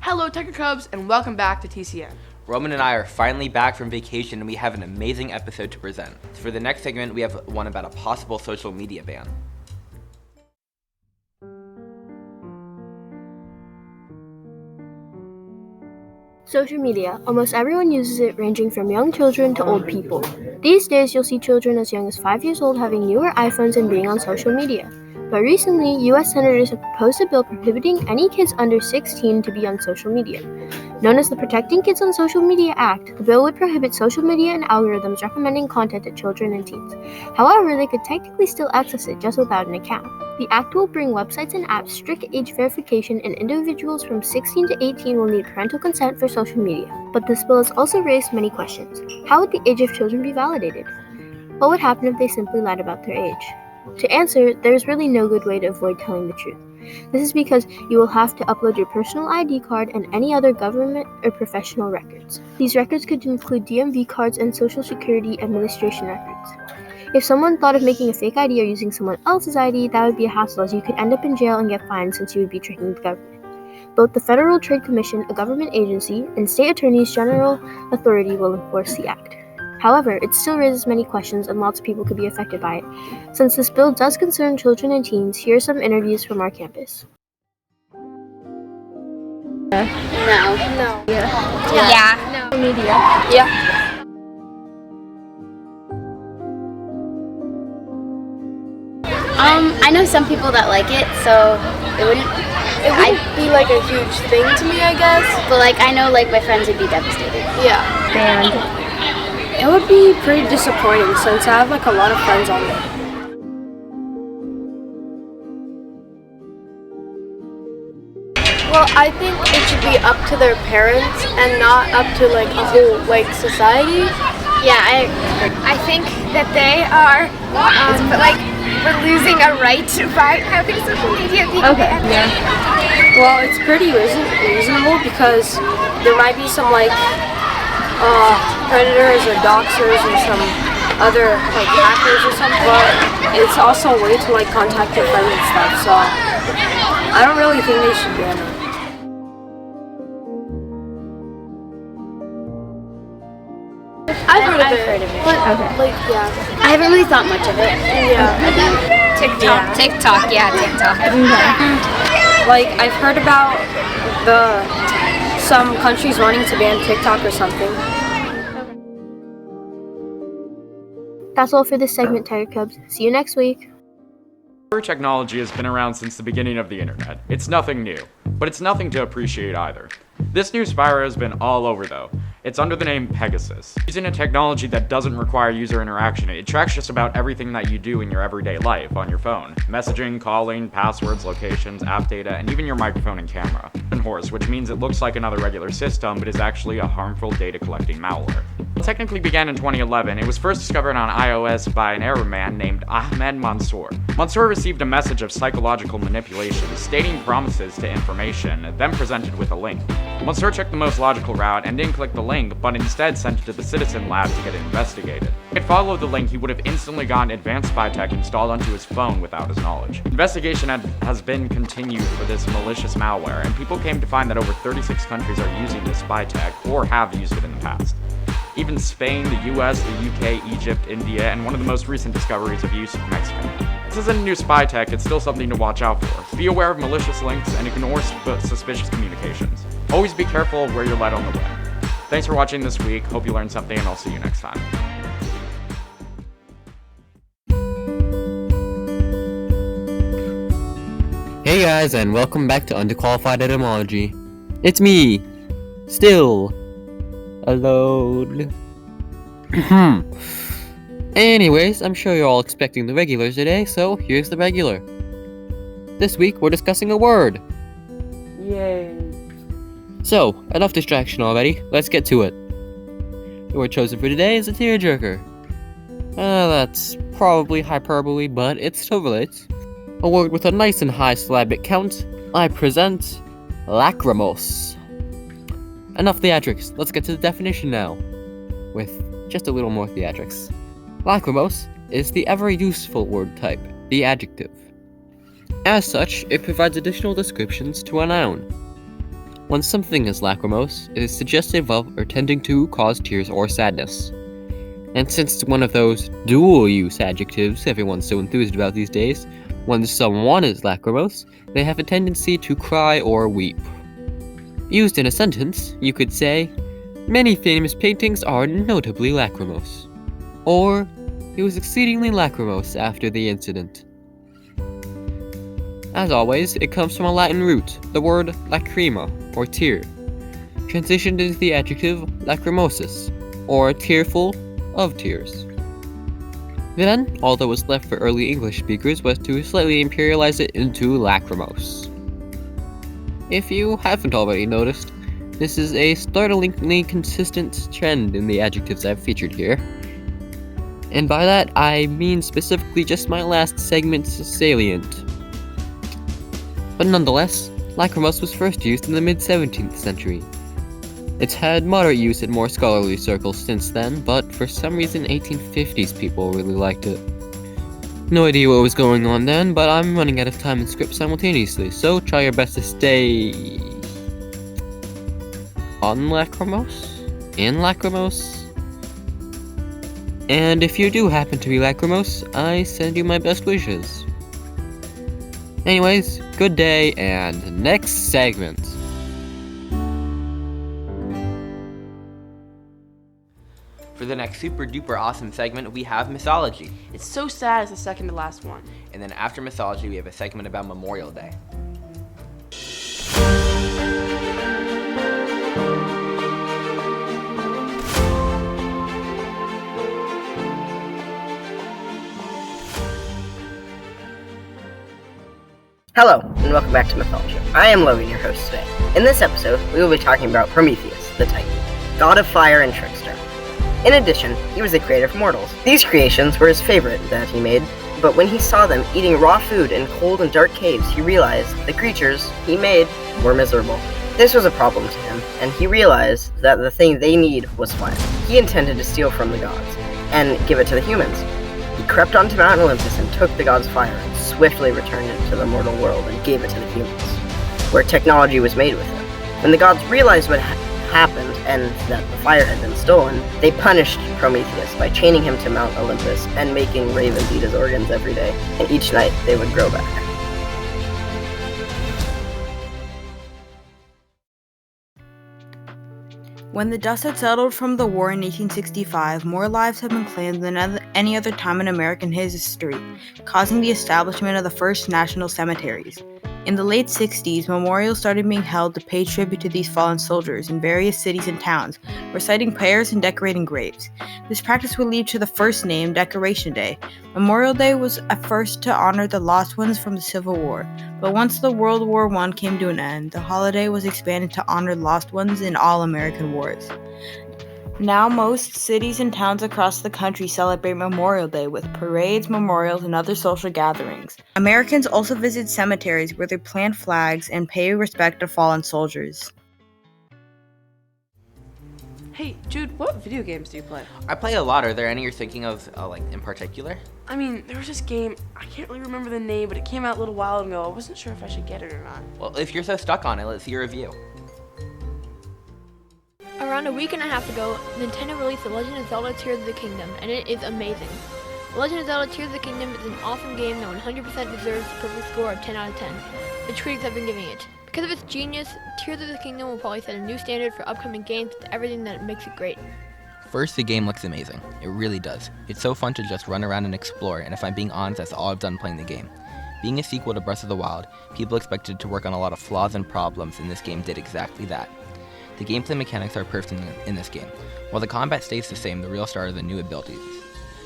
Hello, Tiger Cubs, and welcome back to TCN. Roman and I are finally back from vacation and we have an amazing episode to present. So for the next segment, we have one about a possible social media ban. Social media. Almost everyone uses it, ranging from young children to old people. These days, you'll see children as young as 5 years old having newer iPhones and being on social media. But recently, U.S. senators have proposed a bill prohibiting any kids under 16 to be on social media. Known as the Protecting Kids on Social Media Act, the bill would prohibit social media and algorithms recommending content to children and teens. However, they could technically still access it just without an account. The act will bring websites and apps strict age verification, and individuals from 16 to 18 will need parental consent for social media. But this bill has also raised many questions. How would the age of children be validated? What would happen if they simply lied about their age? To answer, there is really no good way to avoid telling the truth. This is because you will have to upload your personal ID card and any other government or professional records. These records could include DMV cards and Social Security Administration records. If someone thought of making a fake ID or using someone else's ID, that would be a hassle, as you could end up in jail and get fined since you would be tricking the government. Both the Federal Trade Commission, a government agency, and state attorneys' general authority will enforce the act. However, it still raises many questions and lots of people could be affected by it. Since this bill does concern children and teens, here are some interviews from our campus. No. Yeah. No. Media. Yeah. I know some people that like it, so it wouldn't be like a huge thing to me, I guess. but I know my friends would be devastated. Yeah. Banned. It would be pretty disappointing since I have a lot of friends on it. Well, I think it should be up to their parents and not up to a whole society. Yeah, I think that they are we're losing a right by having social media being banned. Yeah. Well, it's pretty reasonable because there might be some predators or doxers or some other hackers or something. But it's also a way to contact your friends and stuff. So I don't really think they should ban it. I've heard of it. But Yeah. I haven't really thought much of it. Yeah. TikTok, yeah, TikTok. I've heard about some countries wanting to ban TikTok or something. That's all for this segment, Tiger Cubs. See you next week. Spyware technology has been around since the beginning of the internet. It's nothing new, but it's nothing to appreciate either. This new spyware has been all over though. It's under the name Pegasus. Using a technology that doesn't require user interaction, it tracks just about everything that you do in your everyday life on your phone. Messaging, calling, passwords, locations, app data, and even your microphone and camera. And horse, which means it looks like another regular system, but is actually a harmful data collecting malware. It technically began in 2011. It was first discovered on iOS by an Arab man named Ahmed Mansour. Mansour received a message of psychological manipulation, stating promises to information, then presented with a link. Mansour checked the most logical route and didn't click the link, but instead sent it to the Citizen Lab to get it investigated. If he had followed the link, he would have instantly gotten advanced spy tech installed onto his phone without his knowledge. Investigation has been continued for this malicious malware, and people came to find that over 36 countries are using this spy tech or have used it in the past. Even Spain, the US, the UK, Egypt, India, and one of the most recent discoveries of use, Mexico. This isn't new spy tech, it's still something to watch out for. Be aware of malicious links and ignore suspicious communications. Always be careful of where you're led on the web. Thanks for watching this week, hope you learned something, and I'll see you next time. Hey guys, and welcome back to Underqualified Etymology. It's me, still alone. Anyways, I'm sure you're all expecting the regulars today, so here's the regular. This week, we're discussing a word. Yay. So, enough distraction already, let's get to it. The word chosen for today is a tearjerker. That's probably hyperbole, but it still relates. A word with a nice and high syllabic count, I present lachrymose. Enough theatrics, let's get to the definition now, with just a little more theatrics. Lachrymose is the ever useful word type, the adjective. As such, it provides additional descriptions to a noun. When something is lachrymose, it is suggestive of or tending to cause tears or sadness. And since it's one of those dual-use adjectives everyone's so enthused about these days, when someone is lachrymose, they have a tendency to cry or weep. Used in a sentence, you could say, many famous paintings are notably lachrymose. Or, he was exceedingly lachrymose after the incident. As always, it comes from a Latin root, the word lacrima, or tear, transitioned into the adjective lacrimosus, or tearful of tears. Then, all that was left for early English speakers was to slightly imperialize it into lachrymose. If you haven't already noticed, this is a startlingly consistent trend in the adjectives I've featured here. And by that, I mean specifically just my last segment's salient. But nonetheless, lachrymose was first used in the mid-17th century. It's had moderate use in more scholarly circles since then, but for some reason 1850s people really liked it. No idea what was going on then, but I'm running out of time and script simultaneously, so try your best to stay unlachrymose? In lachrymose? And if you do happen to be lachrymose, I send you my best wishes. Anyways, good day, and next segment. For the next super duper awesome segment, we have mythology. It's so sad it's the second to last one. And then after mythology, we have a segment about Memorial Day. Hello, and welcome back to Mythology. I am Logan, your host today. In this episode, we will be talking about Prometheus, the Titan, god of fire and trickster. In addition, he was the creator of mortals. These creations were his favorite that he made, but when he saw them eating raw food in cold and dark caves, he realized the creatures he made were miserable. This was a problem to him, and he realized that the thing they need was fire. He intended to steal from the gods, and give it to the humans. He crept onto Mount Olympus and took the god's fire, and swiftly returned it to the mortal world and gave it to the humans, where technology was made with it. When the gods realized what happened and that the fire had been stolen, they punished Prometheus by chaining him to Mount Olympus and making ravens eat his organs every day, and each night they would grow back. When the dust had settled from the war in 1865, more lives had been claimed than any other time in American history, causing the establishment of the first national cemeteries. In the late 60s, memorials started being held to pay tribute to these fallen soldiers in various cities and towns, reciting prayers and decorating graves. This practice would lead to the first name, Decoration Day. Memorial Day was at first to honor the lost ones from the Civil War, but once the World War I came to an end, the holiday was expanded to honor lost ones in all American wars. Now most cities and towns across the country celebrate Memorial Day with parades, memorials, and other social gatherings. Americans also visit cemeteries where they plant flags and pay respect to fallen soldiers. Hey, Jude, what video games do you play? I play a lot. Are there any you're thinking of, in particular? I mean, there was this game, I can't really remember the name, but it came out a little while ago. I wasn't sure if I should get it or not. Well, if you're so stuck on it, let's see your review. Around a week and a half ago, Nintendo released The Legend of Zelda Tears of the Kingdom, and it is amazing. The Legend of Zelda Tears of the Kingdom is an awesome game that 100% deserves the perfect score of 10 out of 10. The critics have been giving it. Because of its genius, Tears of the Kingdom will probably set a new standard for upcoming games with everything that makes it great. First, the game looks amazing. It really does. It's so fun to just run around and explore, and if I'm being honest, that's all I've done playing the game. Being a sequel to Breath of the Wild, people expected to work on a lot of flaws and problems, and this game did exactly that. The gameplay mechanics are perfect in this game. While the combat stays the same, the real star are the new abilities.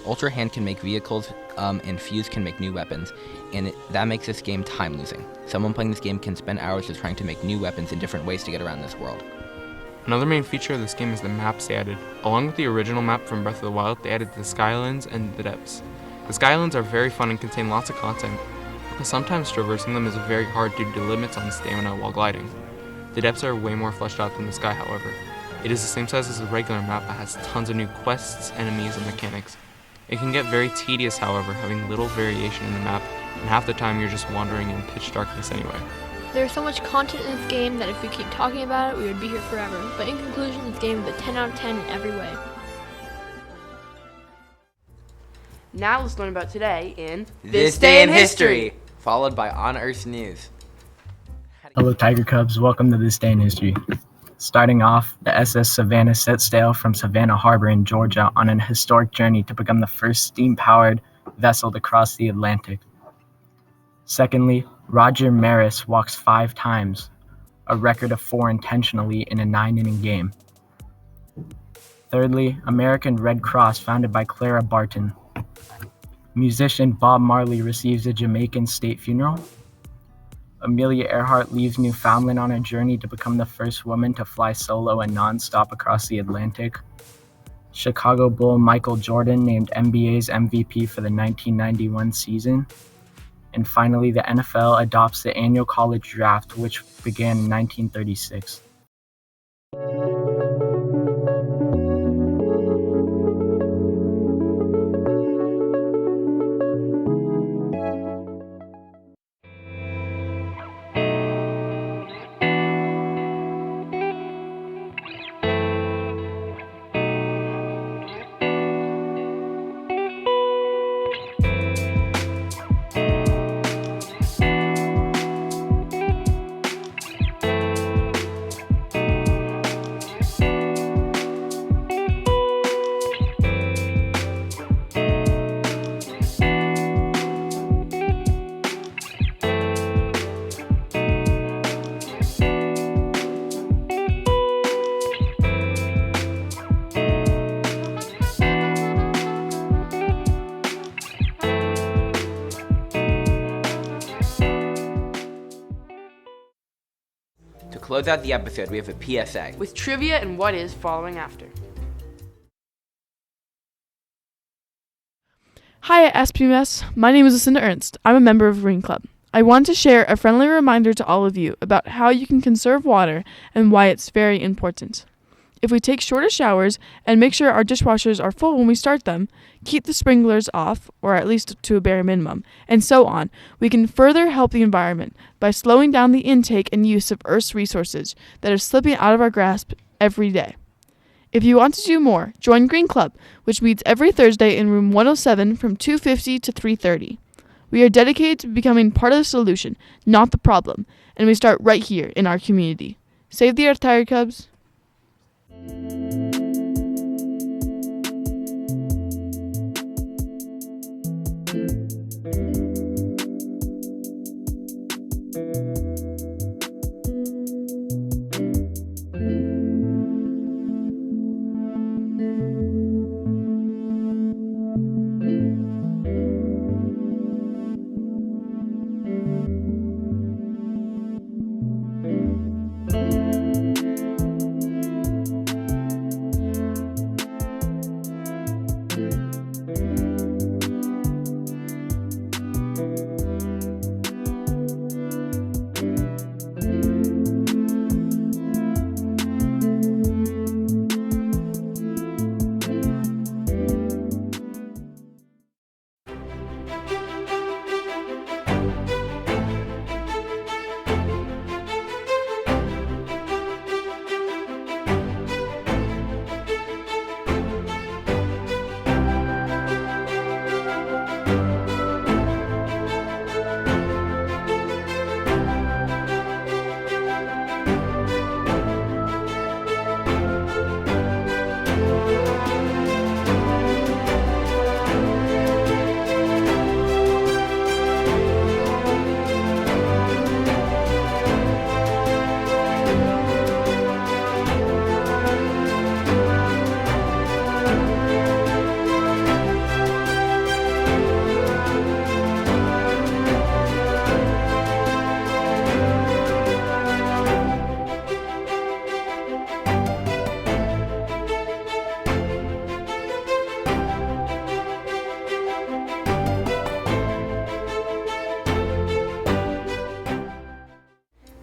Ultra Hand can make vehicles, and Fuse can make new weapons, and that makes this game time-losing. Someone playing this game can spend hours just trying to make new weapons in different ways to get around this world. Another main feature of this game is the maps they added. Along with the original map from Breath of the Wild, they added the Skylands and the Depths. The Skylands are very fun and contain lots of content, but sometimes traversing them is very hard due to limits on stamina while gliding. The depths are way more fleshed out than the sky, however. It is the same size as the regular map but has tons of new quests, enemies, and mechanics. It can get very tedious, however, having little variation in the map, and half the time you're just wandering in pitch darkness anyway. There's so much content in this game that if we keep talking about it, we would be here forever. But in conclusion, this game is a 10 out of 10 in every way. Now let's learn about today in This Day in History, followed by On Earth News. Hello, Tiger Cubs. Welcome to This Day in History. Starting off, the SS Savannah set sail from Savannah Harbor in Georgia on an historic journey to become the first steam-powered vessel to cross the Atlantic. Secondly, Roger Maris walks 5 times, a record of 4 intentionally in a 9-inning game. Thirdly, American Red Cross founded by Clara Barton. Musician Bob Marley receives a Jamaican state funeral. Amelia Earhart leaves Newfoundland on a journey to become the first woman to fly solo and non-stop across the Atlantic. Chicago Bull Michael Jordan named NBA's MVP for the 1991 season. And finally, the NFL adopts the annual college draft, which began in 1936. To close out the episode, we have a PSA. with trivia and what is following after. Hi at SPMS, my name is Lucinda Ernst. I'm a member of Green Club. I want to share a friendly reminder to all of you about how you can conserve water and why it's very important. If we take shorter showers and make sure our dishwashers are full when we start them, keep the sprinklers off, or at least to a bare minimum, and so on, we can further help the environment by slowing down the intake and use of Earth's resources that are slipping out of our grasp every day. If you want to do more, join Green Club, which meets every Thursday in room 107 from 2:50 to 3:30. We are dedicated to becoming part of the solution, not the problem, and we start right here in our community. Save the Earth, Tiger Cubs!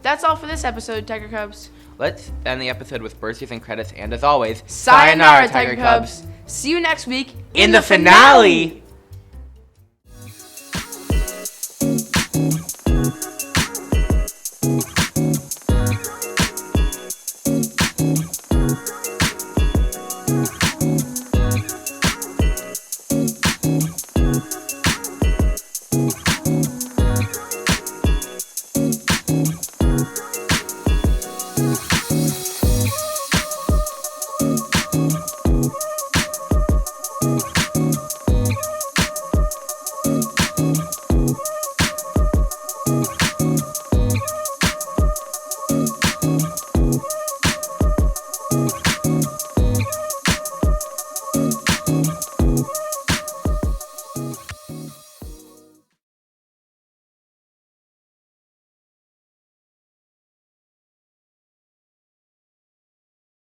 That's all for this episode, Tiger Cubs. Let's end the episode with birthdays and credits, and as always, Sayonara, Tiger Cubs. See you next week in the finale!